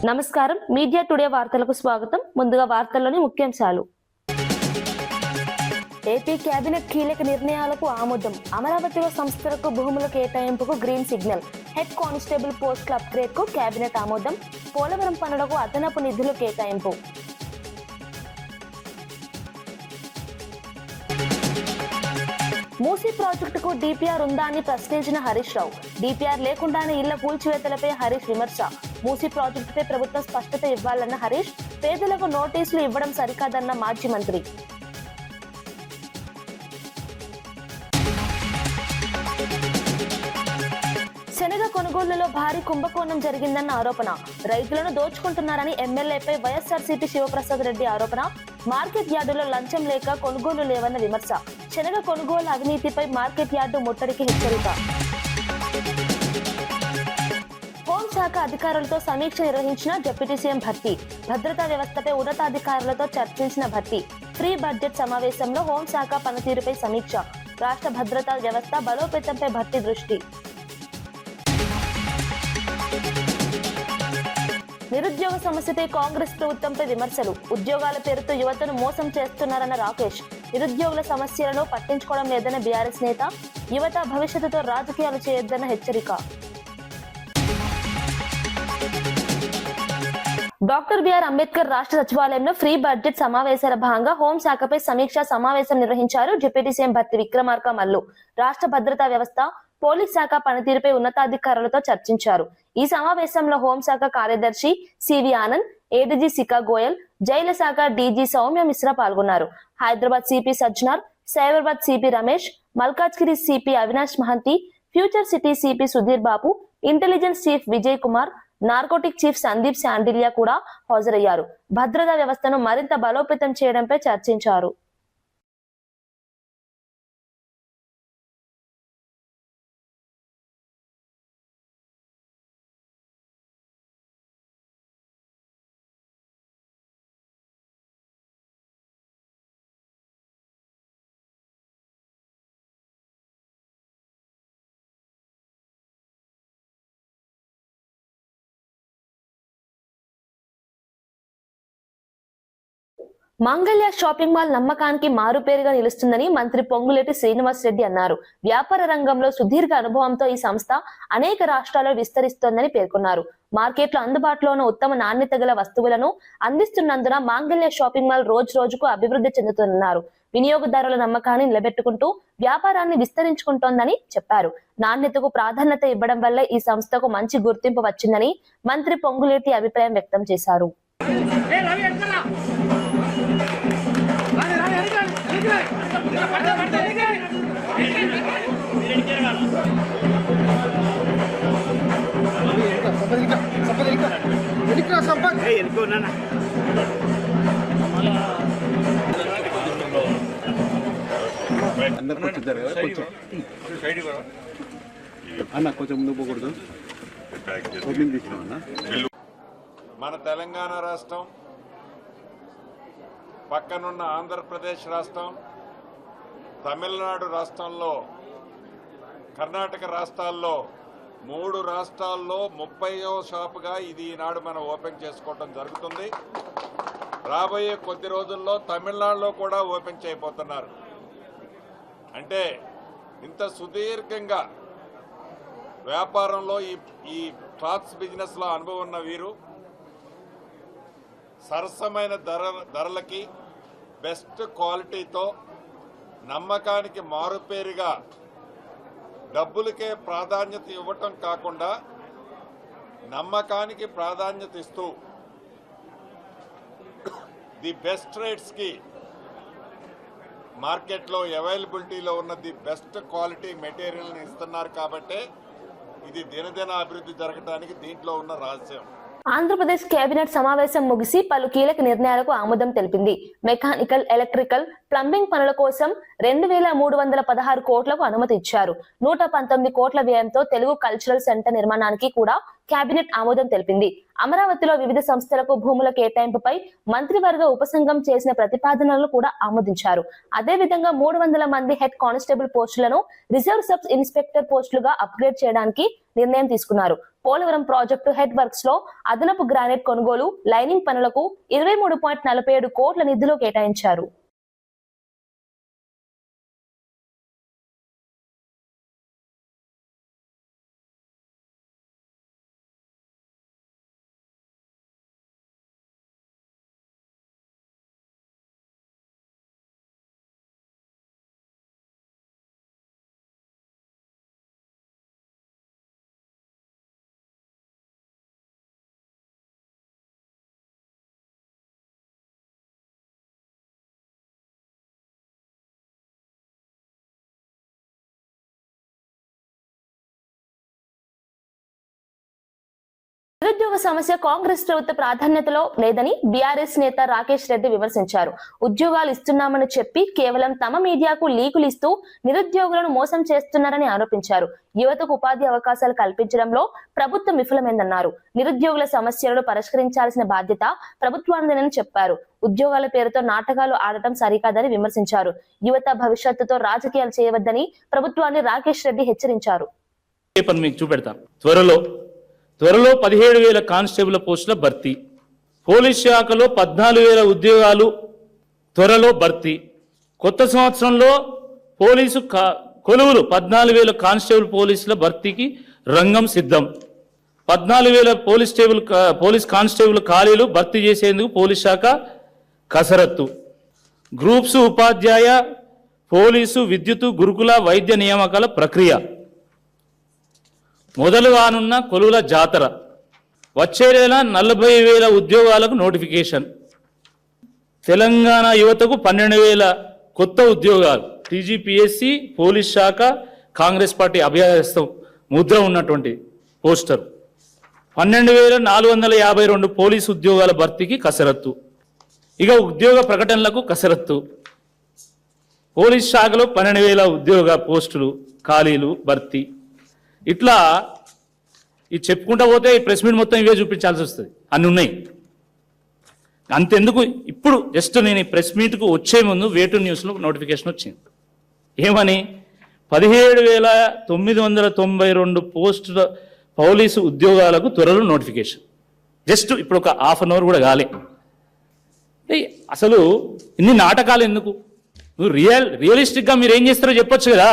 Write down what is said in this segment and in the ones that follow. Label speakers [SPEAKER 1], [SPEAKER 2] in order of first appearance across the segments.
[SPEAKER 1] నమస్కారం media today వార్తలకు స్వాగతం. ముందుగా వార్తల్లోని ముఖ్యాంశాలు. ఏపీ కేబినెట్ కీలక నిర్ణయాలకు ఆమోదం. అమరావతిలో సంస్థలకు భూముల కేటాయింపుకు గ్రీన్ సిగ్నల్. హెడ్ కానిస్టేబుల్ పోస్టుల అప్గ్రేడ్ కు కేబినెట్ ఆమోదం. పోలవరం పనులకు అదనపు నిధులు కేటాయింపు. మూసీ ప్రాజెక్టుకు డిపిఆర్ ఉందా అని ప్రశ్నించిన హరీష్ రావు. డిపిఆర్ లేకుండానే ఇళ్ల కూల్చివేతలపై హరీష్ విమర్శ. మూసీ ప్రాజెక్టుపై ప్రభుత్వం స్పష్టత ఇవ్వాలన్న హరీష్, పేదలకు నోటీసులు ఇవ్వడం సరికాదన్న మాజీ మంత్రి. శనగ కొనుగోలులో భారీ కుంభకోణం జరిగిందన్న ఆరోపణ. రైతులను దోచుకుంటున్నారని ఎమ్మెల్యేపై వైఎస్ఆర్సీపీ శివప్రసాద్ రెడ్డి ఆరోపణ. మార్కెట్ యార్డులో లంచం లేక కొనుగోలు లేవన్న విమర్శ. శనగ కొనుగోలు అవినీతిపై మార్కెట్ యార్డు ముట్టడికి హెచ్చరిక. హోంశాఖ అధికారులతో సమీక్ష నిర్వహించిన డిప్యూటీ సీఎం భట్టి. భద్రతా వ్యవస్థపై ఉన్నతాధికారులతో చర్చించిన భట్టి. ప్రీ బడ్జెట్ సమావేశంలో హోంశాఖ పనితీరుపై సమీక్ష. రాష్ట్ర భద్రతా వ్యవస్థ బలోపేతంపై భట్టి దృష్టి. నిరుద్యోగ సమస్యపై కాంగ్రెస్ ప్రభుత్వంపై విమర్శలు. ఉద్యోగాల పేరుతో యువతను మోసం చేస్తున్నారన్న రాకేష్. నిరుద్యోగుల సమస్యలను పట్టించుకోవడం లేదన్న బీఆర్ఎస్ నేత. యువత భవిష్యత్తుతో రాజకీయాలు చేయొద్దన్న హెచ్చరిక. డాక్టర్ బిఆర్ అంబేద్కర్ రాష్ట్ర సచివాలయంలో ఫ్రీ బడ్జెట్ సమావేశాల భాగంగా హోంశాఖపై సమీక్షా సమావేశం నిర్వహించారు డిప్యూటీ సీఎం భట్టి విక్రమార్క మల్లు. రాష్ట్ర భద్రతా వ్యవస్థ, పోలీస్ శాఖ పనితీరుపై ఉన్నతాధికారులతో చర్చించారు. ఈ సమావేశంలో హోంశాఖ కార్యదర్శి సివి ఆనంద్, ఏడీజీ శిఖా గోయల్, జైళ్ల శాఖ డీజీ సౌమ్య మిశ్రా పాల్గొన్నారు. Hyderabad CP Sajjanar, Cyberabad CP Ramesh, Malkajgiri CP Avinash Mohanty, future city CP Sudhir Babu, intelligence chief Vijay Kumar, narcotic chief Sandeep Shandilya కూడా హాజరయ్యారు. భద్రతా వ్యవస్థను మరింత బలోపేతం చేయడంపై చర్చించారు. మాంగళ్య షాపింగ్ మాల్ నమ్మకానికి మారుపేరుగా నిలుస్తుందని మంత్రి పొంగులేటి శ్రీనివాస్ రెడ్డి అన్నారు. వ్యాపార రంగంలో సుదీర్ఘ అనుభవంతో ఈ సంస్థ అనేక రాష్ట్రాల్లో విస్తరిస్తోందని పేర్కొన్నారు. మార్కెట్లో అందుబాటులో ఉన్న ఉత్తమ నాణ్యత గల వస్తువులను అందిస్తున్నందున మాంగళ్య షాపింగ్ మాల్ రోజు రోజుకు అభివృద్ధి చెందుతున్నారు. వినియోగదారుల నమ్మకాన్ని నిలబెట్టుకుంటూ వ్యాపారాన్ని విస్తరించుకుంటోందని చెప్పారు. నాణ్యతకు ప్రాధాన్యత ఇవ్వడం వల్ల ఈ సంస్థకు మంచి గుర్తింపు వచ్చిందని మంత్రి పొంగులేటి అభిప్రాయం వ్యక్తం చేశారు.
[SPEAKER 2] అన్న కొంచెం ముందు పోకూడదు.
[SPEAKER 3] మన తెలంగాణ రాష్ట్రం, పక్కనున్న ఆంధ్రప్రదేశ్ రాష్ట్రం, తమిళనాడు రాష్ట్రంలో, కర్ణాటక రాష్ట్రాల్లో 3 రాష్ట్రాల్లో 30వ షాపుగా ఇది ఈనాడు మనం ఓపెన్ చేసుకోవడం జరుగుతుంది. రాబోయే కొద్ది రోజుల్లో తమిళనాడులో కూడా ఓపెన్ చేయబోతున్నారు. అంటే ఇంత సుదీర్ఘంగా వ్యాపారంలో ఈ క్లాత్స్ బిజినెస్లో అనుభవం ఉన్న వీరు సరసమైన ధరలకి బెస్ట్ క్వాలిటీతో నమ్మకానికి మారుపేరుగా డబ్బులకే ప్రాధాన్యత ఇవ్వటం కాకుండా నమ్మకానికి ప్రాధాన్యత ఇస్తూ ది బెస్ట్ రేట్స్కి మార్కెట్లో అవైలబిలిటీలో ఉన్న ది బెస్ట్ క్వాలిటీ మెటీరియల్ని ఇస్తున్నారు. కాబట్టి ఇది దినదిన అభివృద్ధి జరగడానికి దీంట్లో ఉన్న రహస్యం.
[SPEAKER 1] ఆంధ్రప్రదేశ్ కేబినెట్ సమావేశం ముగిసి పలు కీలక నిర్ణయాలకు ఆమోదం తెలిపింది. మెకానికల్, ఎలక్ట్రికల్, ప్లంబింగ్ పనుల కోసం 2316 కోట్లకు అనుమతి ఇచ్చారు. 119 కోట్ల వ్యయంతో తెలుగు కల్చరల్ సెంటర్ నిర్మాణానికి కూడా కేబినెట్ ఆమోదం తెలిపింది. అమరావతిలో వివిధ సంస్థలకు భూముల కేటాయింపుపై మంత్రివర్గ ఉపసంఘం చేసిన ప్రతిపాదనలను కూడా ఆమోదించారు. అదేవిధంగా 300 మంది హెడ్ కానిస్టేబుల్ పోస్టులను రిజర్వ్ సబ్ ఇన్స్పెక్టర్ పోస్టులుగా అప్గ్రేడ్ చేయడానికి నిర్ణయం తీసుకున్నారు. పోలవరం ప్రాజెక్టు హెడ్ వర్క్స్ లో అదనపు గ్రానైట్ కొనుగోలు, లైనింగ్ పనులకు 23.47 కోట్ల నిధులు కేటాయించారు. నిరుద్యోగ సమస్య కాంగ్రెస్ ప్రభుత్వ ప్రాధాన్యతలో లేదని బీఆర్ఎస్ నేత రాకేష్ రెడ్డి విమర్శించారు. ఉద్యోగాలు ఇస్తున్నామని చెప్పి కేవలం తమ మీడియాకు లీకులు ఇస్తూ నిరుద్యోగులను మోసం చేస్తున్నారని ఆరోపించారు. యువతకు ఉపాధి అవకాశాలు కల్పించడంలో ప్రభుత్వం విఫలమైందన్నారు. నిరుద్యోగుల సమస్యలను పరిష్కరించాల్సిన బాధ్యత ప్రభుత్వానిదేనని చెప్పారు. ఉద్యోగాల పేరుతో నాటకాలు ఆడటం సరికాదని విమర్శించారు. యువత భవిష్యత్తుతో రాజకీయాలు చేయవద్దని ప్రభుత్వాన్ని రాకేష్ రెడ్డి హెచ్చరించారు.
[SPEAKER 4] త్వరలో 17,000 కానిస్టేబుల్ పోస్టుల భర్తీ, పోలీస్ శాఖలో 14,000 ఉద్యోగాలు త్వరలో భర్తీ, కొత్త సంవత్సరంలో పోలీసు కొలువులు 14,000 కానిస్టేబుల్ పోలీసుల భర్తీకి రంగం సిద్ధం, 14,000 పోలీస్ కానిస్టేబుల్ ఖాళీలు భర్తీ చేసేందుకు పోలీస్ శాఖ కసరత్తు, గ్రూప్స్ ఉపాధ్యాయ పోలీసు విద్యుత్ గురుకుల వైద్య నియామకాల ప్రక్రియ, మొదలు కానున్న కొలువుల జాతర, వచ్చే నెల 40,000 ఉద్యోగాలకు నోటిఫికేషన్, తెలంగాణ యువతకు 12,000 కొత్త ఉద్యోగాలు, టీజీపీఎస్సీ పోలీస్ శాఖ కాంగ్రెస్ పార్టీ అభ్యర్థం ముద్ర ఉన్నటువంటి పోస్టర్, 12,452 పోలీసు ఉద్యోగాల భర్తీకి కసరత్తు, ఇక ఉద్యోగ ప్రకటనలకు కసరత్తు, పోలీస్ శాఖలో 12,000 ఉద్యోగ పోస్టులు ఖాళీలు భర్తీ. ఇట్లా ఇది చెప్పుకుంటా పోతే ఈ ప్రెస్ మీట్ మొత్తం ఇవే చూపించాల్సి వస్తుంది, అన్ని ఉన్నాయి. అంతెందుకు, ఇప్పుడు జస్ట్ నేను ఈ ప్రెస్ మీట్కు వచ్చే ముందు వేటు న్యూస్లో నోటిఫికేషన్ వచ్చింది. ఏమని? 17,992 పోస్టుల పోలీసు ఉద్యోగాలకు త్వరలో నోటిఫికేషన్. జస్ట్ ఇప్పుడు ఒక హాఫ్ అన్ అవర్ కూడా కాలే. అసలు ఇన్ని నాటకాలు ఎందుకు? నువ్వు రియలిస్టిక్గా మీరు ఏం చేస్తారో చెప్పొచ్చు కదా.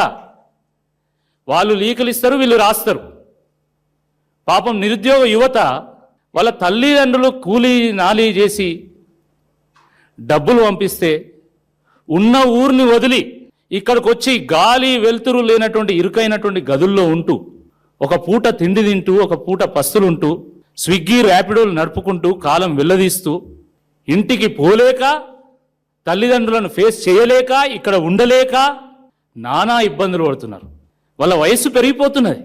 [SPEAKER 4] వాళ్ళు లీకులు ఇస్తారు, వీళ్ళు రాస్తారు. పాపం నిరుద్యోగ యువత వాళ్ళ తల్లిదండ్రులు కూలీ నాలీ చేసి డబ్బులు పంపిస్తే ఉన్న ఊరిని వదిలి ఇక్కడికి వచ్చి గాలి వెలుతురు లేనటువంటి ఇరుకైనటువంటి గదుల్లో ఉంటూ ఒక పూట తిండి తింటూ ఒక పూట పస్తులుంటూ స్విగ్గీ ర్యాపిడోలు నడుపుకుంటూ కాలం వెళ్ళదీస్తూ ఇంటికి పోలేక తల్లిదండ్రులను ఫేస్ చేయలేక ఇక్కడ ఉండలేక నానా ఇబ్బందులు పడుతున్నారు. వాళ్ళ వయస్సు పెరిగిపోతున్నది,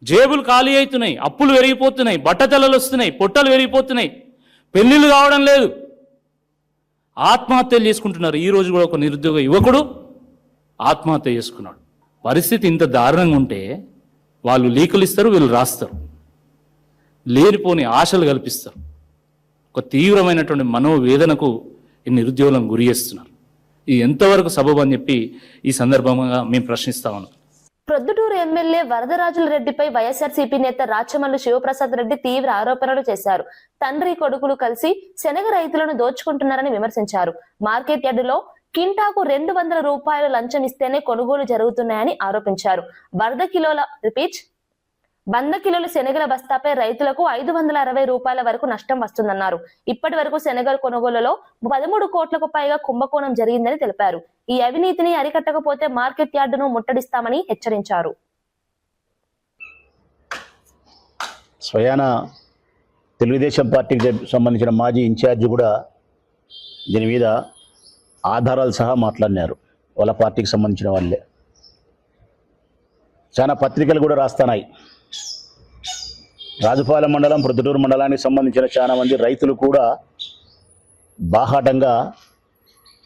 [SPEAKER 4] జేబులు ఖాళీ అవుతున్నాయి, అప్పులు పెరిగిపోతున్నాయి, బట్టతలలు వస్తున్నాయి, పొట్టలు పెరిగిపోతున్నాయి, పెళ్ళిళ్ళు కావడం లేదు, ఆత్మహత్యలు చేసుకుంటున్నారు. ఈరోజు కూడా ఒక నిరుద్యోగ యువకుడు ఆత్మహత్య చేసుకున్నాడు. పరిస్థితి ఇంత దారుణంగా ఉంటే వాళ్ళు లీకులు ఇస్తారు, వీళ్ళు రాస్తారు, లేనిపోని ఆశలు కల్పిస్తారు. ఒక తీవ్రమైనటువంటి మనోవేదనకు ఈ నిరుద్యోగులను గురి చేస్తున్నారు. ఇది ఎంతవరకు సబబు అని చెప్పి ఈ సందర్భంగా మేము ప్రశ్నిస్తా ఉన్నాం.
[SPEAKER 1] ప్రొద్దుటూరు ఎమ్మెల్యే వరదరాజుల రెడ్డిపై వైఎస్ఆర్సీపీ నేత రాచమల్లు శివప్రసాద్ రెడ్డి తీవ్ర ఆరోపణలు చేశారు. తండ్రి కొడుకులు కలిసి శనగ రైతులను దోచుకుంటున్నారని విమర్శించారు. మార్కెట్ యార్డులో కింటాకు 200 రూపాయలు లంచం ఇస్తేనే కొనుగోలు జరుగుతున్నాయని ఆరోపించారు. 100 కిలోల శనగల బస్తాపై రైతులకు 560 రూపాయల వరకు నష్టం వస్తుందన్నారు. ఇప్పటి వరకు శనగల కొనుగోలులో 13 కోట్లకు పైగా కుంభకోణం జరిగిందని తెలిపారు. ఈ అవినీతిని అరికట్టకపోతే మార్కెట్ యార్డును ముట్టడిస్తామని హెచ్చరించారు.
[SPEAKER 5] స్వయాన తెలుగుదేశం పార్టీకి సంబంధించిన మాజీ ఇన్ఛార్జి కూడా దీని మీద ఆధారాలు సహా మాట్లాడినారు. వాళ్ళ పార్టీకి సంబంధించిన వాళ్ళే చాలా పత్రికలు కూడా రాస్తున్నాయి. రాజుపాలెం మండలం, ప్రొద్దుటూరు మండలానికి సంబంధించిన చాలా మంది రైతులు కూడా బాహాటంగా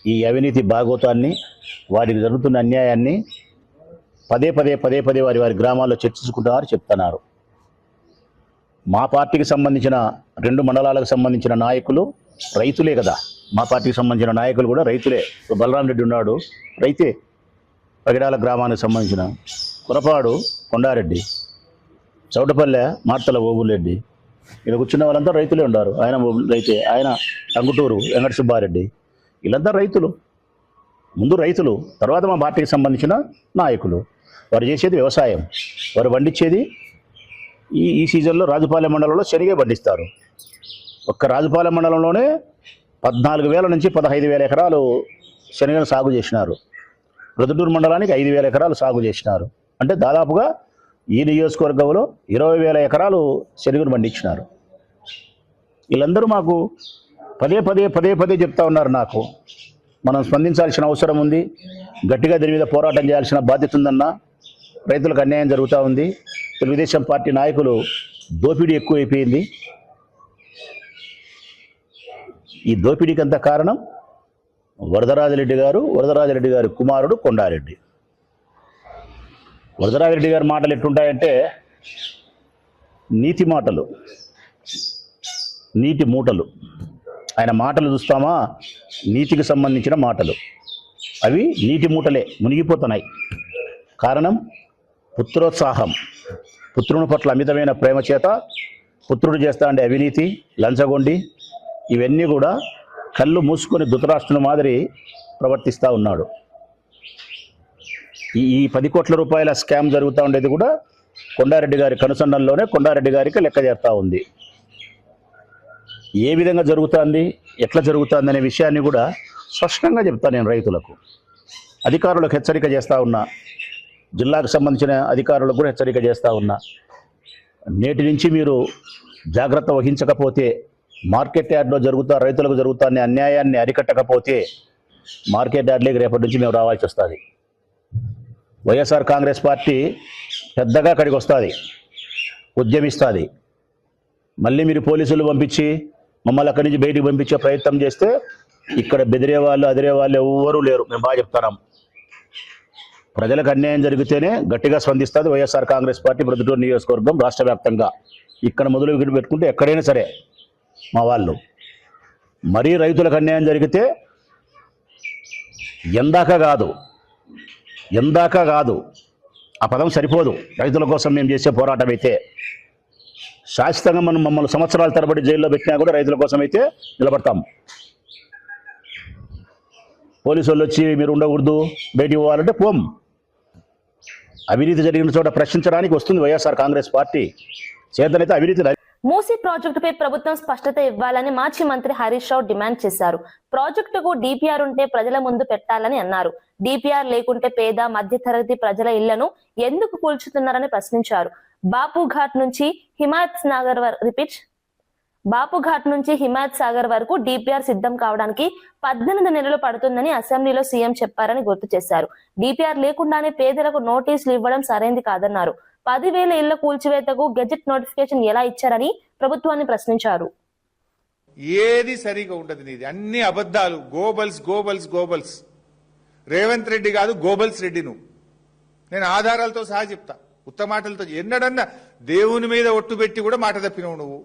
[SPEAKER 5] ఈ అవినీతి భాగోతాన్ని, వారికి జరుగుతున్న అన్యాయాన్ని పదే పదే వారి గ్రామాల్లో చర్చించుకుంటున్నారు, చెప్తున్నారు. మా పార్టీకి సంబంధించిన 2 మండలాలకు సంబంధించిన నాయకులు రైతులే కదా. మా పార్టీకి సంబంధించిన నాయకులు కూడా రైతులే. బలరాం రెడ్డి ఉన్నాడు, రైతే. పగిడాల గ్రామానికి సంబంధించిన కురపాడు కొండారెడ్డి, చౌటపల్లె మార్తల ఓబులరెడ్డి, ఇలా కూర్చున్న వాళ్ళంతా రైతులే ఉన్నారు. ఆయన రైతే. ఆయన టంగుటూరు వెంకట సుబ్బారెడ్డి, వీళ్ళంతా రైతులు. ముందు రైతులు, తర్వాత మా పార్టీకి సంబంధించిన నాయకులు. వారు చేసేది వ్యవసాయం. వారు పండించేది ఈ సీజన్లో రాజుపాలెం మండలంలో శనగే పండిస్తారు. ఒక్క రాజుపాలెం మండలంలోనే 14,000 నుంచి 15,000 ఎకరాలు శనగను సాగు చేసినారు. ప్రొద్దుటూరు మండలానికి 5,000 ఎకరాలు సాగు చేసినారు. అంటే దాదాపుగా ఈ నియోజకవర్గంలో 20,000 ఎకరాలు శనగను పండించినారు. వీళ్ళందరూ మాకు పదే చెప్తా ఉన్నారు. నాకు మనం స్పందించాల్సిన అవసరం ఉంది, గట్టిగా దీని మీద పోరాటం చేయాల్సిన బాధ్యత ఉందన్నా. రైతులకు అన్యాయం జరుగుతూ ఉంది. తెలుగుదేశం పార్టీ నాయకులు దోపిడీ ఎక్కువైపోయింది. ఈ దోపిడీకి అంత కారణం వరదరాజరెడ్డి గారి కుమారుడు కొండారెడ్డి. వరదరాజరెడ్డి గారి మాటలు ఎట్లుంటాయంటే నీతి మాటలు, నీటి మూటలు. ఆయన మాటలు చూస్తామా, నీతికి సంబంధించిన మాటలు. అవి నీటి మూటలే, మునిగిపోతున్నాయి. కారణం పుత్రోత్సాహం, పుత్రుని పట్ల అమితమైన ప్రేమ చేత పుత్రుడు చేస్తా ఉండే అవినీతి, లంచగొండి, ఇవన్నీ కూడా కళ్ళు మూసుకొని ధృతరాష్ట్రుని మాదిరి ప్రవర్తిస్తూ ఉన్నాడు. ఈ 10 కోట్ల రూపాయల స్కామ్ జరుగుతూ ఉండేది కూడా కొండారెడ్డి గారి కనుసండంలోనే కొండారెడ్డి గారికి లెక్క చేస్తూ ఉంది. ఏ విధంగా జరుగుతుంది, ఎట్లా జరుగుతుంది అనే విషయాన్ని కూడా స్పష్టంగా చెప్తాను నేను రైతులకు. అధికారులకు హెచ్చరిక చేస్తూ ఉన్నా, జిల్లాకు సంబంధించిన అధికారులకు కూడా హెచ్చరిక చేస్తూ ఉన్నా. నేటి నుంచి మీరు జాగ్రత్త వహించకపోతే, మార్కెట్ యార్డ్లో రైతులకు జరుగుతున్న అన్యాయాన్ని అరికట్టకపోతే మార్కెట్ యార్డ్లోకి రేపటి నుంచి మేము రావాల్సి వస్తుంది. వైఎస్ఆర్ కాంగ్రెస్ పార్టీ పెద్దగా అక్కడికి వస్తుంది, ఉద్యమిస్తుంది. మళ్ళీ మీరు పోలీసులు పంపించి మమ్మల్ని అక్కడి నుంచి బయటికి పంపించే ప్రయత్నం చేస్తే ఇక్కడ బెదిరే వాళ్ళు, అదిరే వాళ్ళు ఎవరూ లేరు. మేము బాగా చెప్తున్నాం. ప్రజలకు అన్యాయం జరిగితేనే గట్టిగా స్పందిస్తుంది వైఎస్ఆర్ కాంగ్రెస్ పార్టీ ప్రొద్దుటూరు నియోజకవర్గం రాష్ట్ర వ్యాప్తంగా. ఇక్కడ మొదలు పెట్టుకుంటే ఎక్కడైనా సరే మా వాళ్ళు. మరీ రైతులకు అన్యాయం జరిగితే ఎందాక కాదు, ఆ పదం సరిపోదు. రైతుల కోసం మేము చేసే పోరాటం అయితే శాశ్వతంగా మమ్మల్ని సంవత్సరాల తరబడి జైల్లో పెట్టినా కూడా రైతుల కోసం అయితే నిలబడతాం. పోలీసు వాళ్ళు వచ్చి మీరు ఉండకూడదు, బయటికి పోవాలంటే పోం. అవినీతి జరిగిన చోట ప్రశ్నించడానికి వస్తుంది వైఎస్ఆర్ కాంగ్రెస్ పార్టీ. చేతనైతే అవినీతి.
[SPEAKER 1] మూసీ ప్రాజెక్టుపై ప్రభుత్వం స్పష్టత ఇవ్వాలని మాజీ మంత్రి హరీష్ రావు డిమాండ్ చేశారు. ప్రాజెక్టుకు డిపిఆర్ ఉంటే ప్రజల ముందు పెట్టాలని అన్నారు. డిపిఆర్ లేకుంటే పేద మధ్యతరగతి ప్రజల ఇళ్లను ఎందుకు కూల్చుతున్నారని ప్రశ్నించారు. బాపుఘాట్ నుంచి హిమాయత్ సాగర్ వరకు డిపిఆర్ సిద్ధం కావడానికి 18 నెలలు పడుతుందని అసెంబ్లీలో సీఎం చెప్పారని గుర్తు చేశారు. డిపిఆర్ లేకుండానే పేదలకు నోటీసులు ఇవ్వడం సరైంది కాదన్నారు. 10,000 ఇళ్ల కూల్చివేతకు గెజెట్ నోటిఫికేషన్ ఎలా ఇచ్చారని ప్రభుత్వాన్ని ప్రశ్నించారు.
[SPEAKER 6] ఏది సరిగా ఉండదు, నీది అన్ని అబద్ధాలు. గోబల్స్. రేవంత్ రెడ్డి కాదు, గోబల్స్ రెడ్డి నువ్వు. నేను ఆధారాలతో సహా చెప్తా, ఉత్తమాటలతో. ఎన్నడన్నా దేవుని మీద ఒట్టు పెట్టి కూడా మాట తప్పినవు నువ్వు.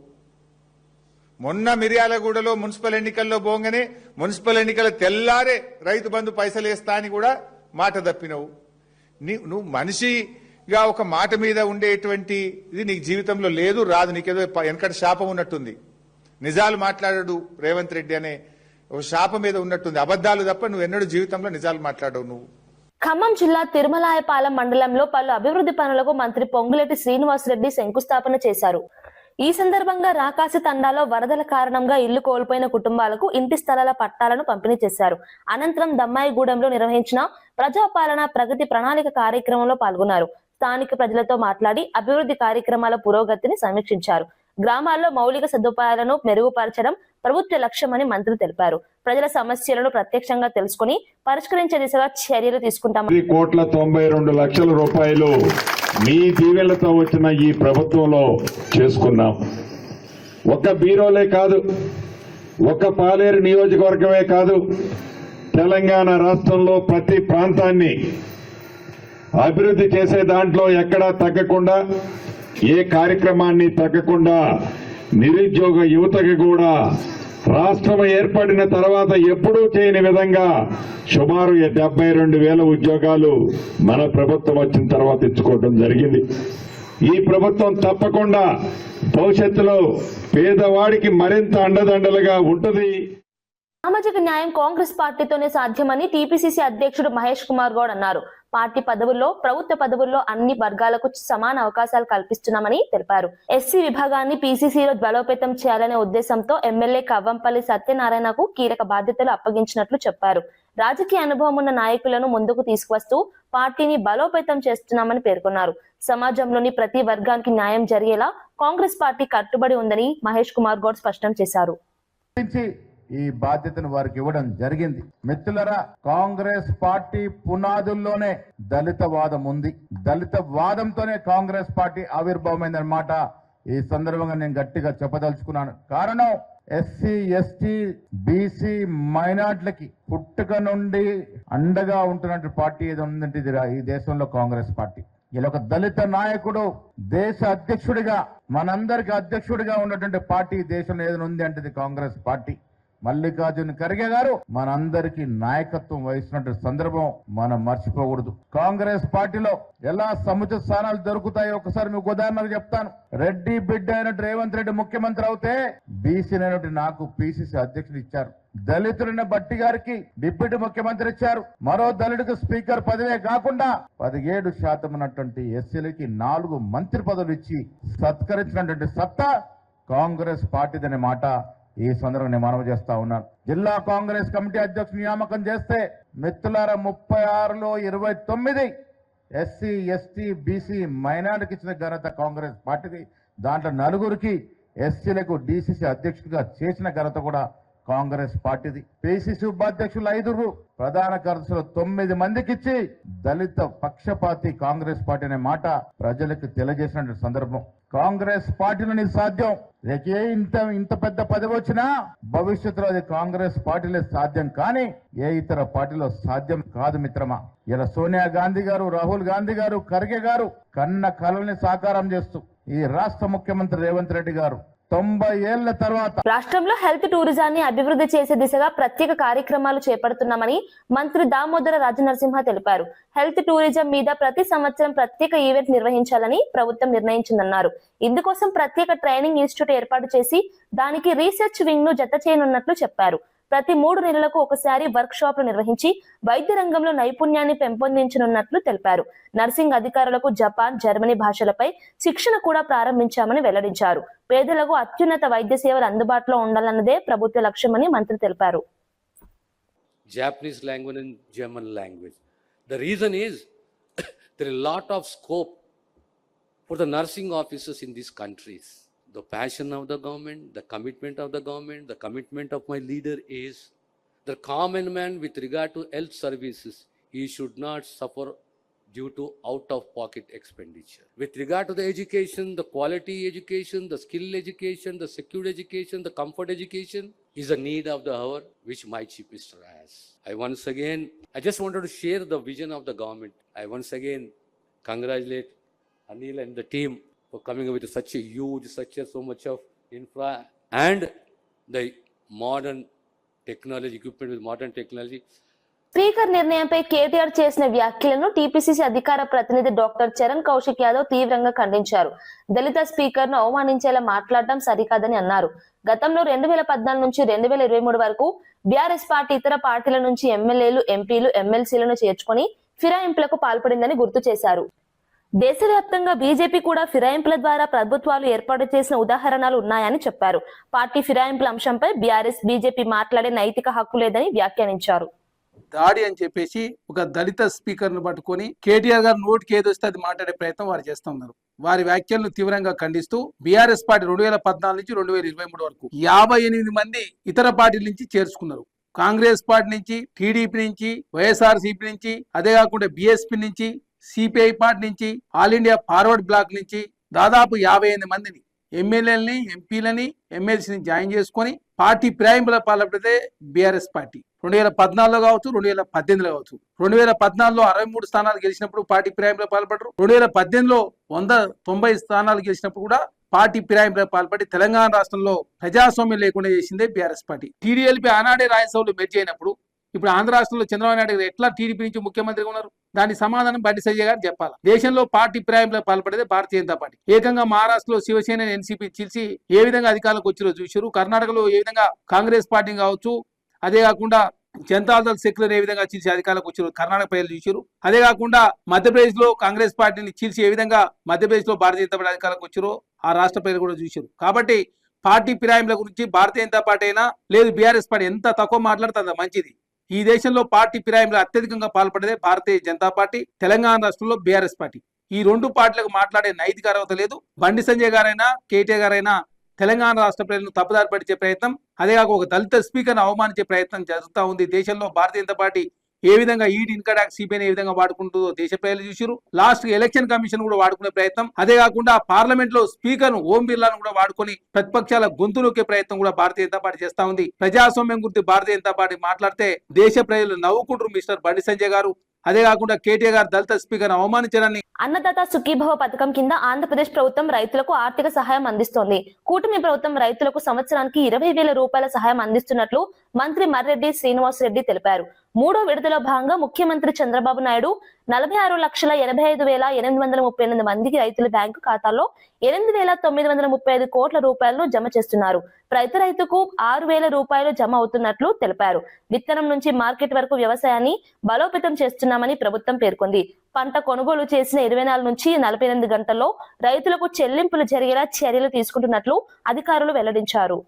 [SPEAKER 6] మొన్న మిర్యాలగూడలో మున్సిపల్ ఎన్నికల్లో పోగానే మున్సిపల్ ఎన్నికల తెల్లారే రైతు బంధు పైసలు వేస్తా అని కూడా మాట తప్పినవు. నువ్వు మనిషిగా ఒక మాట మీద ఉండేటువంటి ఇది నీకు జీవితంలో లేదు, రాదు. నీకేదో వెనకటి శాపం ఉన్నట్టుంది. నిజాలు మాట్లాడాడు రేవంత్ రెడ్డి అనే ఒక శాపం మీద ఉన్నట్టుంది. అబద్దాలు తప్ప నువ్వు ఎన్నడూ జీవితంలో నిజాలు మాట్లాడవు నువ్వు.
[SPEAKER 1] ఖమ్మం జిల్లా తిరుమలాయపాలెం మండలంలో పలు అభివృద్ధి పనులకు మంత్రి పొంగులేటి శ్రీనివాసరెడ్డి శంకుస్థాపన చేశారు. ఈ సందర్భంగా రాకాసి తండాలో వరదల కారణంగా ఇల్లు కోల్పోయిన కుటుంబాలకు ఇంటి స్థలాల పట్టాలను పంపిణీ చేశారు. అనంతరం దమ్మాయిగూడెంలో నిర్వహించిన ప్రజాపాలన ప్రగతి ప్రణాళిక కార్యక్రమంలో పాల్గొన్నారు. స్థానిక ప్రజలతో మాట్లాడి అభివృద్ధి కార్యక్రమాల పురోగతిని సమీక్షించారు. గ్రామాల్లో మౌలిక సదుపాయాలను మెరుగుపరచడం ప్రభుత్వ లక్ష్యమని మంత్రి తెలిపారు. ప్రజల సమస్యలను ప్రత్యక్షంగా తెలుసుకుని పరిష్కరించే దిశగా చర్యలు తీసుకుంటామని.
[SPEAKER 7] 1,92,00,000 రూపాయలు మీ దీవెనలతో వచ్చిన ఈ ప్రభుత్వంలో చేసుకున్నాం. ఒక్క బీరోలే కాదు, ఒక్క పాలేరు నియోజకవర్గమే కాదు, తెలంగాణ రాష్ట్రంలో ప్రతి ప్రాంతాన్ని అభివృద్ధి చేసే దాంట్లో ఎక్కడా తగ్గకుండా ఏ కార్యక్రమాన్ని తగ్గకుండా నిరుద్యోగ యువతకి కూడా రాష్ట్రం ఏర్పడిన తర్వాత ఎప్పుడూ చేయని విధంగా సుమారు 72,000 ఉద్యోగాలు మన ప్రభుత్వం వచ్చిన తర్వాత ఇచ్చుకోవడం జరిగింది. ఈ ప్రభుత్వం తప్పకుండా భవిష్యత్తులో పేదవాడికి మరింత అండదండలుగా ఉంటుంది.
[SPEAKER 1] సామాజిక న్యాయం కాంగ్రెస్ పార్టీతోనే సాధ్యమని టీపీసీసీ అధ్యక్షుడు మహేష్ కుమార్ గౌడ్ అన్నారు. పార్టీ పదవుల్లో, ప్రభుత్వ పదవుల్లో అన్ని వర్గాలకు సమాన అవకాశాలు కల్పిస్తున్నామని తెలిపారు. ఎస్సీ విభాగాన్ని పీసీసీలో బలోపేతం చేయాలనే ఉద్దేశంతో ఎమ్మెల్యే కవ్వంపల్లి సత్యనారాయణకు కీలక బాధ్యతలు అప్పగించినట్లు చెప్పారు. రాజకీయ అనుభవం ఉన్న నాయకులను ముందుకు తీసుకువస్తూ పార్టీని బలోపేతం చేస్తున్నామని పేర్కొన్నారు. సమాజంలోని ప్రతి వర్గానికి న్యాయం జరిగేలా కాంగ్రెస్ పార్టీ కట్టుబడి ఉందని మహేష్ కుమార్ గౌడ్ స్పష్టం చేశారు.
[SPEAKER 8] ఈ బాధ్యతను వారికి ఇవ్వడం జరిగింది. మిత్రులరా, కాంగ్రెస్ పార్టీ పునాదుల్లోనే దళిత వాదం ఉంది. దళిత వాదంతోనే కాంగ్రెస్ పార్టీ ఆవిర్భావమైందన్నమాట ఈ సందర్భంగా నేను గట్టిగా చెప్పదలుచుకున్నాను. కారణం ఎస్సీ, ఎస్టీ, బీసీ, మైనార్టీలకి పుట్టుక నుండి అండగా ఉంటున్న పార్టీ ఏదో ఉందంటే ఇది ఈ దేశంలో కాంగ్రెస్ పార్టీ. ఇలా ఒక దళిత నాయకుడు దేశ అధ్యక్షుడిగా, మనందరికి అధ్యక్షుడిగా ఉన్నటువంటి పార్టీ దేశంలో ఏదైనా ఉంది అంటే ఇది కాంగ్రెస్ పార్టీ. మల్లికార్జున ఖర్గే గారు మనందరికీ నాయకత్వం వహిస్తున్న సందర్భం మనం మర్చిపోకూడదు. కాంగ్రెస్ పార్టీలో ఎలా సముచిత స్థానాలు దొరుకుతాయో ఒకసారి మీకు ఉదాహరణకు చెప్తాను. రెడ్డి బిడ్డ అయినట్టు రేవంత్ రెడ్డి ముఖ్యమంత్రి అవుతే బీసీ అయినట్టు నాకు పీసీసీ అధ్యక్షుడు ఇచ్చారు. దళితులైన బట్టి గారికి డిప్యూటీ ముఖ్యమంత్రి ఇచ్చారు. మరో దళితుడికి స్పీకర్ పదవే కాకుండా 17% ఉన్నటువంటి ఎస్సీలకి 4 మంత్రి పదవులు ఇచ్చి సత్కరించినటువంటి సత్తా కాంగ్రెస్ పార్టీదనే మాట ఈ సందర్భంగా నేను మనవి చేస్తా ఉన్నాను. జిల్లా కాంగ్రెస్ కమిటీ అధ్యక్షుడు నియామకం చేస్తే మిత్రులారా 36లో 29 ఎస్సీ, ఎస్టీ, బీసీ, మైనార్టీకి ఇచ్చిన ఘనత కాంగ్రెస్ పార్టీది. దాంట్లో 4కి ఎస్సీలకు డీసీసీ అధ్యక్షుడిగా చేసిన ఘనత కూడా కాంగ్రెస్ పార్టీది. పిసిసి ఉపాధ్యక్షులు 5, ప్రధాన కార్యదర్శులు 9 మందికి ఇచ్చి దళిత పక్షపాతి కాంగ్రెస్ పార్టీ అనే మాట ప్రజలకు తెలియజేసిన సందర్భం. కాంగ్రెస్ పార్టీలోని సాధ్యం. ఇంత పెద్ద పదవి వచ్చినా భవిష్యత్తులో అది కాంగ్రెస్ పార్టీలో సాధ్యం కానీ ఏ ఇతర పార్టీలో సాధ్యం కాదు మిత్రమా. ఇలా సోనియా గాంధీ గారు, రాహుల్ గాంధీ గారు, ఖర్గే గారు కన్న కలల్ని సాకారం చేస్తూ ఈ రాష్ట్ర ముఖ్యమంత్రి రేవంత్ రెడ్డి గారు 90 ఏళ్ల తర్వాత
[SPEAKER 1] రాష్ట్రంలో హెల్త్ టూరిజాన్ని అభివృద్ధి చేసే దిశగా ప్రత్యేక కార్యక్రమాలు చేపడుతున్నామని మంత్రి దామోదర రాజనరసింహ తెలిపారు. హెల్త్ టూరిజం మీద ప్రతి సంవత్సరం ప్రత్యేక ఈవెంట్ నిర్వహించాలని ప్రభుత్వం నిర్ణయించిందన్నారు. ఇందుకోసం ప్రత్యేక ట్రైనింగ్ ఇన్స్టిట్యూట్ ఏర్పాటు చేసి దానికి రీసెర్చ్ వింగ్ ను జత చేయనున్నట్లు చెప్పారు. ప్రతి 3 నెలలకు ఒకసారి వర్క్ షాప్లు నిర్వహించి వైద్య రంగంలో నైపుణ్యాన్ని పెంపొందించనున్నట్లు తెలిపారు. నర్సింగ్ అధికారులకు జపాన్, జర్మనీ భాషలపై శిక్షణ కూడా ప్రారంభించామని వెల్లడించారు. పేదలకు అత్యున్నత వైద్య సేవలు అందుబాటులో ఉండాలన్నదే ప్రభుత్వ లక్ష్యమని మంత్రి తెలిపారు.
[SPEAKER 9] Japanese language and German language. The reason is there is a lot of scope for the nursing officers in these countries. The passion of the government, the commitment of the government, the commitment of my leader is the common man with regard to health services, he should not suffer due to out-of-pocket expenditure. With regard to the education, the quality education, the skill education, the secure education, the comfort education is a need of the hour which my Chief Minister has. I just wanted to share the vision of the government. I once again congratulate Anil and the team for coming up with such a huge, so much of infra and the modern technology, equipment with modern technology.
[SPEAKER 1] Speaker నిర్ణయంపై కేటీఆర్ చేసిన వ్యాఖ్యలను TPCC అధికార ప్రతినిధి doctor Charan Kaushik Yadav తీవ్రంగా ఖండించారు. దళిత speaker ను అవమానించేలా మాట్లాడడం సరికాదని అన్నారు. గతంలో 2014 నుంచి 2023 వరకు బీఆర్ఎస్ పార్టీ ఇతర పార్టీల నుంచి ఎమ్మెల్యేలు, ఎంపీలు, ఎమ్మెల్సీలను చేర్చుకుని ఫిరాయింపులకు పాల్పడిందని గుర్తు చేశారు. దేశవ్యాప్తంగా బీజేపీ కూడా ఫిరాయింపుల ద్వారా ప్రభుత్వాలు ఏర్పాటు చేసిన ఉదాహరణలు ఉన్నాయని చెప్పారు. పార్టీ ఫిరాయింపుల అంశంపై బీఆర్ఎస్, బీజేపీ మాట్లాడే నైతిక హక్కు లేదని వ్యాఖ్యానించారు.
[SPEAKER 10] దాడి అని చెప్పేసి ఒక దళిత స్పీకర్ ను పట్టుకొని కేటీఆర్ గారు నోటికి ఏదొస్తే అది మాట్లాడే ప్రయత్నం వారు చేస్తూ ఉన్నారు. వారి వ్యాఖ్యలను తీవ్రంగా ఖండిస్తూ బీఆర్ఎస్ పార్టీ 2014 నుంచి 2023 వరకు 58 మంది ఇతర పార్టీల నుంచి చేర్చుకున్నారు. కాంగ్రెస్ పార్టీ నుంచి, టీడీపీ నుంచి, వైఎస్ఆర్సీపీ నుంచి, అదే కాకుండా బీఎస్పీ నుంచి, సిపిఐ పార్టీ నుంచి, ఆల్ ఇండియా ఫార్వర్డ్ బ్లాక్ నుంచి దాదాపు 58 మందిని ఎమ్మెల్యేలని, ఎంపీలని, ఎమ్మెల్సీని జాయిన్ చేసుకొని పార్టీ ఫిరాయింపుల పాల్పడితే బీఆర్ఎస్ పార్టీ 2014లో కావచ్చు, 2018లో కావచ్చు. 2014లో 63 స్థానాలు గెలిచినప్పుడు పార్టీ ఫిరాయింపులకు పాల్పడ్డారు. 2018లో 190 స్థానాలు గెలిచినప్పుడు కూడా పార్టీ ఫిరాయింపులకు పాల్పడి తెలంగాణ రాష్ట్రంలో ప్రజాస్వామ్యం లేకుండా చేసిందే బీఆర్ఎస్ పార్టీ. టీడీఎల్పీ ఆనాడే రాజ్యసభలో మెర్జ్ అయినప్పుడు ఇప్పుడు ఆంధ్ర రాష్ట్రంలో చంద్రబాబు నాయుడు గారు ఎట్లా టీడీపీ నుంచి ముఖ్యమంత్రిగా ఉన్నారు? దానికి సమాధానం బండి సంజయ్ గారు చెప్పాలి. దేశంలో పార్టీ ఫిరాయింపులకు పాల్పడేది భారతీయ జనతా పార్టీ. ఏకంగా మహారాష్ట్రలో శివసేన ఎన్సీపీ చీల్చి ఏ విధంగా అధికారంలోకి వచ్చిరో చూశారు. కర్ణాటకలో ఏ విధంగా కాంగ్రెస్ పార్టీ కావచ్చు, అదే కాకుండా జనతాదళ్ సెక్యులర్ ఏ విధంగా చీల్చి అధికారులకు వచ్చారు కర్ణాటక ప్రజలు చూశారు. అదే కాకుండా మధ్యప్రదేశ్ లో కాంగ్రెస్ పార్టీని చీల్చి ఏ విధంగా మధ్యప్రదేశ్ లో భారతీయ జనతా పార్టీ అధికారులకు వచ్చారో ఆ రాష్ట్ర ప్రజలు కూడా చూశారు. కాబట్టి పార్టీ ఫిరాయింపుల గురించి భారతీయ జనతా పార్టీ అయినా లేదు బీఆర్ఎస్ పార్టీ ఎంత తక్కువ మాట్లాడుతుందో మంచిది. ఈ దేశంలో పార్టీ ఫిరాయింపులు అత్యధికంగా పాల్పడేదే భారతీయ జనతా పార్టీ, తెలంగాణ రాష్ట్రంలో బీఆర్ఎస్ పార్టీ. ఈ రెండు పార్టీలకు మాట్లాడే నైతిక అర్హత లేదు. బండి సంజయ్ గారైనా కేటీఆర్ గారైనా తెలంగాణ రాష్ట్ర ప్రజలను తప్పుదారి పట్టించే ప్రయత్నం, అదేగాక ఒక దళిత స్పీకర్ను అవమానించే ప్రయత్నం జరుగుతూ ఉంది. దేశంలో భారతీయ జనతా పార్టీ ఏ విధంగా ఈడీ ఇన్కమ్ ట్యాక్స్ సిబిఐని ఏ విధంగా వాడుకుంటుందో దేశ ప్రజలు చూసారు. లాస్ట్ ఎలక్షన్ కమిషన్ కూడా వాడుకునే ప్రయత్నం, అదే కాకుండా పార్లమెంట్ లో స్పీకర్ ఓం బిర్లాను కూడా వాడుకొని ప్రతిపక్షాల గొంతు నొక్కే ప్రయత్నం కూడా భారతీయ జనతా పార్టీ చేస్తా ఉంది. ప్రజాస్వామ్యం గురించి భారతీయ జనతా పార్టీ మాట్లాడితే దేశ ప్రజలు నవ్వుకుంటారు మిస్టర్ బండి సంజయ్ గారు. అదే కాకుండా కేటీఆర్ గారు దళిత స్పీకర్ అవమానించడాన్ని.
[SPEAKER 1] అన్నదాత సుఖీభవ పథకం కింద ఆంధ్రప్రదేశ్ ప్రభుత్వం రైతులకు ఆర్థిక సహాయం అందిస్తోంది. కూటమి ప్రభుత్వం రైతులకు సంవత్సరానికి 20,000 రూపాయల సహాయం అందిస్తున్నట్లు మంత్రి మర్రెడ్డి శ్రీనివాస్ రెడ్డి తెలిపారు. మూడో విడతలో భాగంగా ముఖ్యమంత్రి చంద్రబాబు నాయుడు 46,85,838 మందికి రైతుల బ్యాంకు ఖాతాల్లో 8,935 కోట్ల రూపాయలను జమ చేస్తున్నారు. ప్రతి రైతుకు 6,000 రూపాయలు జమ అవుతున్నట్లు తెలిపారు. విత్తనం నుంచి మార్కెట్ వరకు వ్యవసాయాన్ని బలోపేతం చేస్తున్నామని ప్రభుత్వం పేర్కొంది. పంట కొనుగోలు చేసిన 24 నుంచి 48 గంటల్లో రైతులకు చెల్లింపులు జరిగేలా చర్యలు తీసుకుంటున్నట్లు అధికారులు వెల్లడించారు.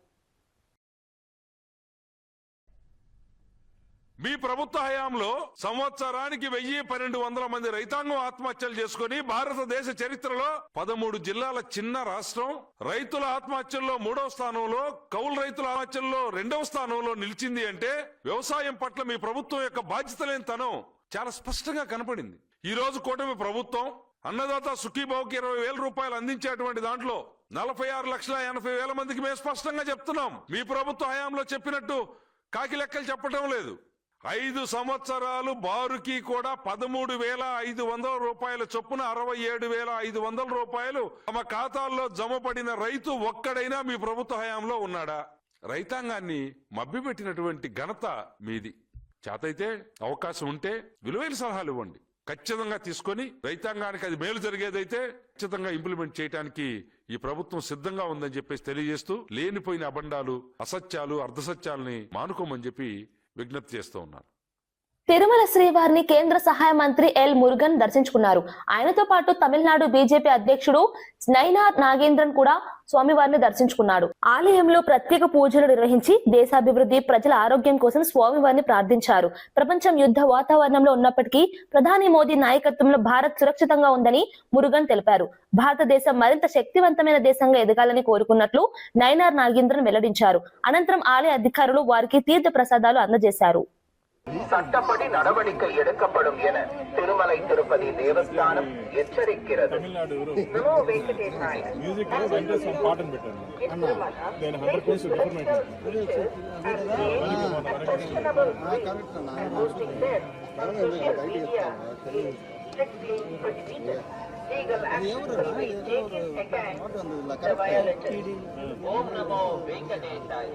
[SPEAKER 11] మీ ప్రభుత్వ హయాంలో సంవత్సరానికి 1,000-1,200 మంది రైతాంగం ఆత్మహత్యలు చేసుకుని భారతదేశ చరిత్రలో 13 జిల్లాల చిన్న రాష్ట్రం రైతుల ఆత్మహత్యల్లో 3వ స్థానంలో, కౌలు రైతుల ఆత్మహత్యల్లో 2వ స్థానంలో నిలిచింది అంటే వ్యవసాయం పట్ల మీ ప్రభుత్వం యొక్క బాధ్యత లేని తనం చాలా స్పష్టంగా కనపడింది. ఈ రోజు కూటమి ప్రభుత్వం అన్నదాత సుఖీభావకి 20,000 రూపాయలు అందించేటువంటి దాంట్లో 46,80,000 మందికి మేము స్పష్టంగా చెప్తున్నాం. మీ ప్రభుత్వ హయాంలో చెప్పినట్టు కాకి లెక్కలు చెప్పడం లేదు. 5 సంవత్సరాలు బారుకి కూడా 13,500 రూపాయల చొప్పున 67,500 రూపాయలు తమ ఖాతాల్లో జమపడిన రైతు ఒక్కడైనా మీ ప్రభుత్వ హయాంలో ఉన్నాడా? రైతాంగాన్ని మభ్యపెట్టినటువంటి ఘనత మీది. చేతైతే అవకాశం ఉంటే విలువైన సలహాలు ఇవ్వండి. ఖచ్చితంగా తీసుకొని రైతాంగానికి అది మేలు జరిగేదైతే ఖచ్చితంగా ఇంప్లిమెంట్ చేయడానికి ఈ ప్రభుత్వం సిద్ధంగా ఉందని చెప్పేసి తెలియజేస్తూ లేనిపోయిన అబండాలు, అసత్యాలు, అర్ధసత్యాలని మానుకోమని చెప్పి విజ్ఞప్తి చేస్తూ ఉన్నారు.
[SPEAKER 1] తిరుమల శ్రీవారిని కేంద్ర సహాయ మంత్రి ఎల్ మురుగన్ దర్శించుకున్నారు. ఆయనతో పాటు తమిళనాడు బీజేపీ అధ్యక్షుడు నైనార్ నాగేంద్రన్ కూడా స్వామివారిని దర్శించుకున్నాడు. ఆలయంలో ప్రత్యేక పూజలు నిర్వహించి దేశాభివృద్ధి, ప్రజల ఆరోగ్యం కోసం స్వామివారిని ప్రార్థించారు. ప్రపంచం యుద్ధ వాతావరణంలో ఉన్నప్పటికీ ప్రధాని మోదీ నాయకత్వంలో భారత్ సురక్షితంగా ఉందని మురుగన్ తెలిపారు. భారతదేశం మరింత శక్తివంతమైన దేశంగా ఎదగాలని కోరుకున్నట్లు నైనార్ నాగేంద్రన్ వెల్లడించారు. అనంతరం ఆలయ అధికారులు వారికి తీర్థ ప్రసాదాలు అందజేశారు.
[SPEAKER 12] சட்டப்படி நடவடிக்கை எடுக்கப்படும் என திருமலை திருப்பதி தேவஸ்தானம் எச்சரிக்கிறது. ఓం నమో వెంకటేశాయ.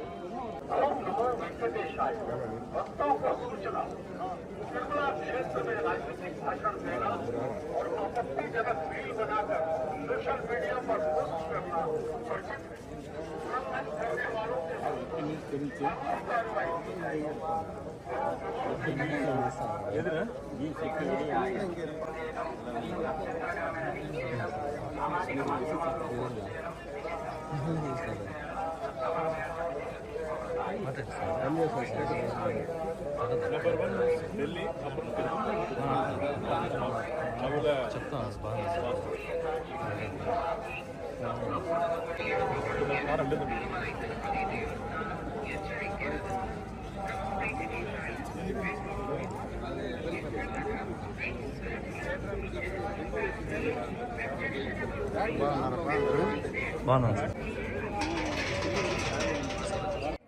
[SPEAKER 12] भक्तों को सूचना तिरुमला क्षेत्र में राजनीतिक भाषण देना और आपत्तिजनक रील बनाकर सोशल मीडिया पर पोस्ट करना वर्जित है। उल्लंघन करने वालों के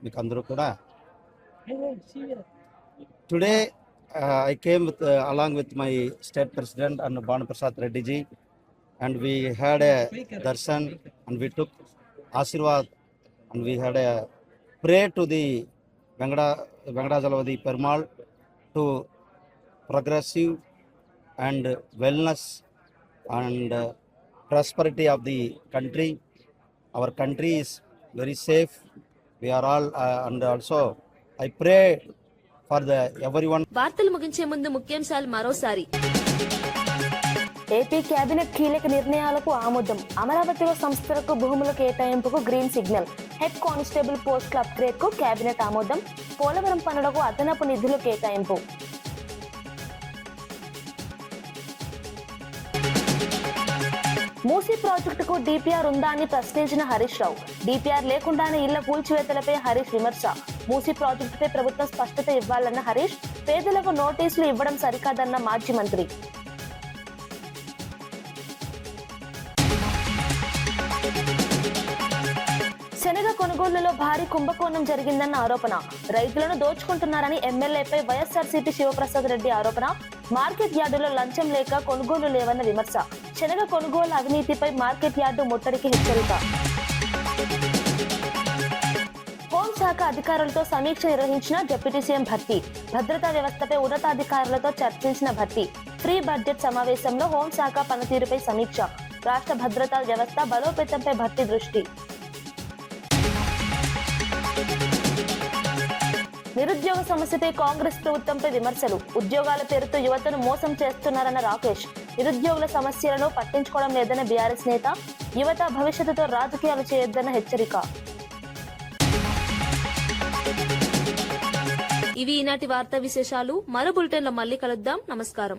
[SPEAKER 13] మీకు అందరూ కూడా
[SPEAKER 2] Today, I came along with my state president and Banu Prasad Reddy ji, and we had a darshan and we took Ashirwad and we had a pray to the Venkadachalamadi Perumal to progressive and wellness and prosperity of the country. Our country is very safe. We are all and also I pray for the everyone.
[SPEAKER 1] వార్తలు ముగించే ముందు ముఖ్యాంశాలు మరోసారి. AP cabinet కీలక నిర్ణయాలకు ఆమోదం. అమరావతిలో సంస్థలకు భూముల కేటాయింపుకు గ్రీన్ సిగ్నల్. హెడ్ కానిస్టేబుల్ పోస్టుల అప్గ్రేడ్ కు కేబినెట్ ఆమోదం. పోలవరం పనులకు అదనపు నిధులు కేటాయింపు. మూసీ ప్రాజెక్టుకు డిపిఆర్ ఉందా అని ప్రశ్నించిన హరీష్ రావు. డిపిఆర్ లేకుండానే ఇళ్ల కూల్చివేతలపై హరీష్ విమర్శ. మూసీ ప్రాజెక్టుపై ప్రభుత్వం స్పష్టత ఇవ్వాలన్న హరీష్, పేదలకు నోటీసులు ఇవ్వడం సరికాదన్న మాజీ మంత్రి. శనగ కొనుగోలులో భారీ కుంభకోణం జరిగిందన్న ఆరోపణ. రైతులను దోచుకుంటున్నారని ఎమ్మెల్యేపై వైఎస్ఆర్సీపీ శివప్రసాద్ రెడ్డి ఆరోపణ. మార్కెట్ యార్డులో లంచం లేక కొనుగోలు లేవన్న విమర్శ. శనగ కొనుగోలు అవినీతిపై మార్కెట్ యార్డు ముట్టడికి హెచ్చరిక. హోంశాఖ అధికారులతో సమీక్ష నిర్వహించిన డిప్యూటీ సీఎం భట్టి. భద్రతా వ్యవస్థపై ఉన్నతాధికారులతో చర్చించిన భట్టి. ఫ్రీ బడ్జెట్ సమావేశంలో హోంశాఖ పనితీరుపై సమీక్ష. రాష్ట్ర భద్రతా వ్యవస్థ బలోపేతంపై భట్టి దృష్టి. నిరుద్యోగ సమస్యపై కాంగ్రెస్ ప్రభుత్వంపై విమర్శలు. ఉద్యోగాల పేరుతో యువతను మోసం చేస్తున్నారన్న రాకేష్. నిరుద్యోగుల సమస్యలను పట్టించుకోవడం లేదన్న బీఆర్ఎస్ నేత. యువత భవిష్యత్తుతో రాజకీయాలు చేయొద్దన్న హెచ్చరిక. ఇవి ఈనాటి వార్తా విశేషాలు. మరో బులెటిన్లో మళ్ళీ కలుద్దాం. నమస్కారం.